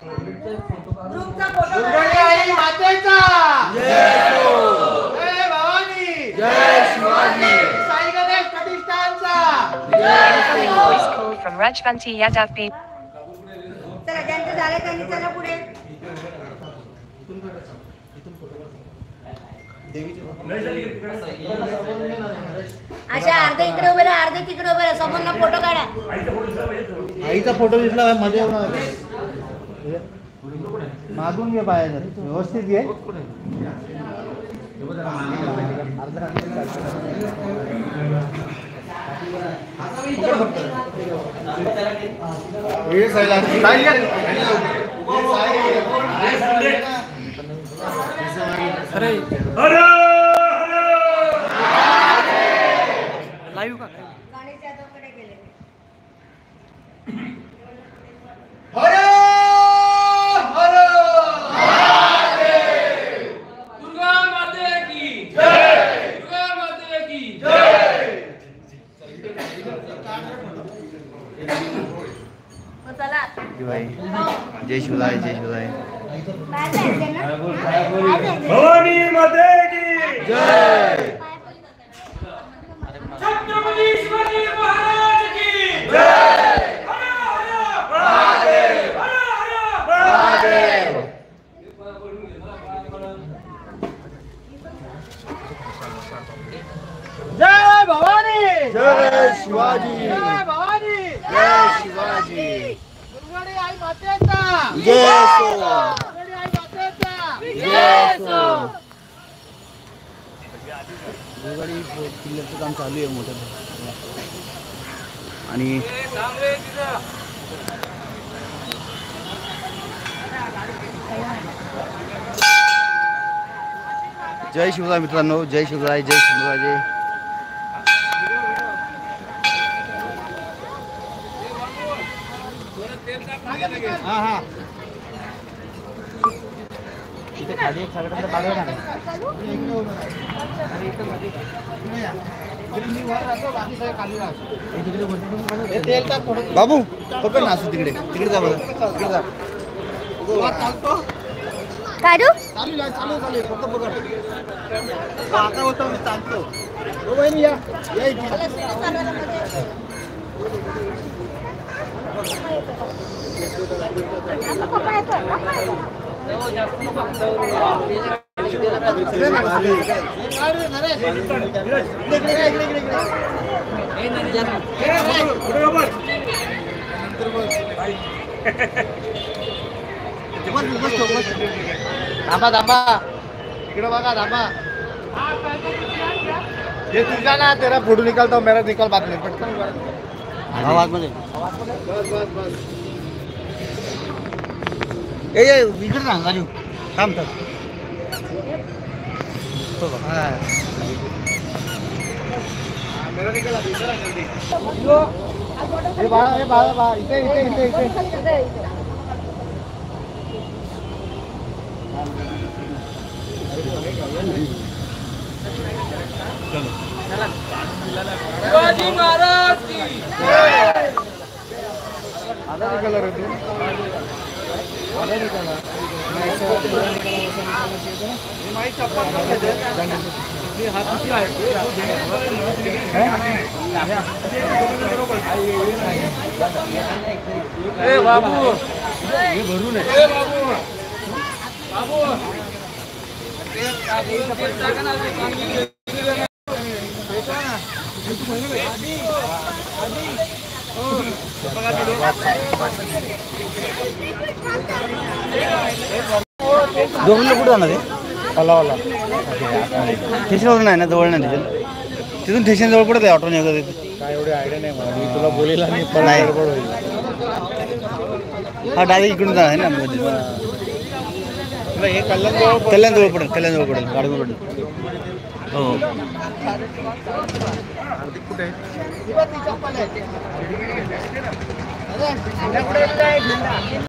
ग्रुपचा फोटो दुर्गाणी आई मातेचा जय हो. जय भवानी जय Shivaji. Sai Ganesh प्रतिष्ठानचा Voice call from Rajvanti Yadav P. चला ज्यांचं झालं त्यांनी चला पुढे. अशा अर्धे इकडे उभे राहा, अर्धे तिकडे उभे राहा. समोरला फोटो काढा. आईचा फोटो दिसला मध्ये मागून घे बाहेर व्यवस्थित घे. लाईव्ह का गणेश यादवकडे गेले. हर हर दुर्गा माते की जय. दुर्गा माते की जय. मग चला. जय शिवराय जय शिवराय. बाहेर जायचंय ना? बाहेर जायचंय. भवानी माते की जय. छत्रपती शिवाजी महाराज की जय. हर हर महादेव. हर हर महादेव. जय भवानी जय शिवाजी. जय भवानी जय शिवाजी. दुर्गाणी आई मातेचा जय सो. दुर्गाणी आई मातेचा जय सो. दुर्गाणी किल्ल्याचं काम चालू आहे मोठं आणि जय शिवराय मित्रांनो. जय शिवराय जय शिवराय जय. हा हा इथे खाली एक सगळ्यांना बाजूला नाही. बाबू पकड ना असं तिकडे तिकडे जा बरं तिकडे जा. काढू? चालू आहे फक्त पकड. आता होतं मी चालतो. हो बहिणी या या इथे. थांबा थांबा इकडे बघा थांबा. ये तुझा ना तेरा फोटो निकालता मेरा निकाल बात नहीं. पटकन आवाज मध्ये बस बस बस. ए इकडे ना राजू थांब थांब. मेरा निकाल अभी जरा जल्दी. ये बाळा इथे इथे इथे इथे. शिवाजी महाराज की जय. आधा निकाला रे तू. आधा निकाला. माई चप्पल हा किती आहे. ए बाबू हे भरून आहे. ए बाबू बाबू दोघांना कुठं जाणार आहे. हलावाला स्टेशनवरून आहे ना जवळ नाही तिथून तिथून स्टेशन जवळ पडत आहे ऑटोने वगैरे. काय एवढी आयडिया नाही मला. मी तुला बोलेल आणि परत नाही. गडबड होईल. हा डायरेक्ट इकडून जाणार आहे ना मध्ये. हे कल्याण कल्याणजवळ पडेल कल्याणजवळ पडेल गाडीवर पडेल. हो कुठे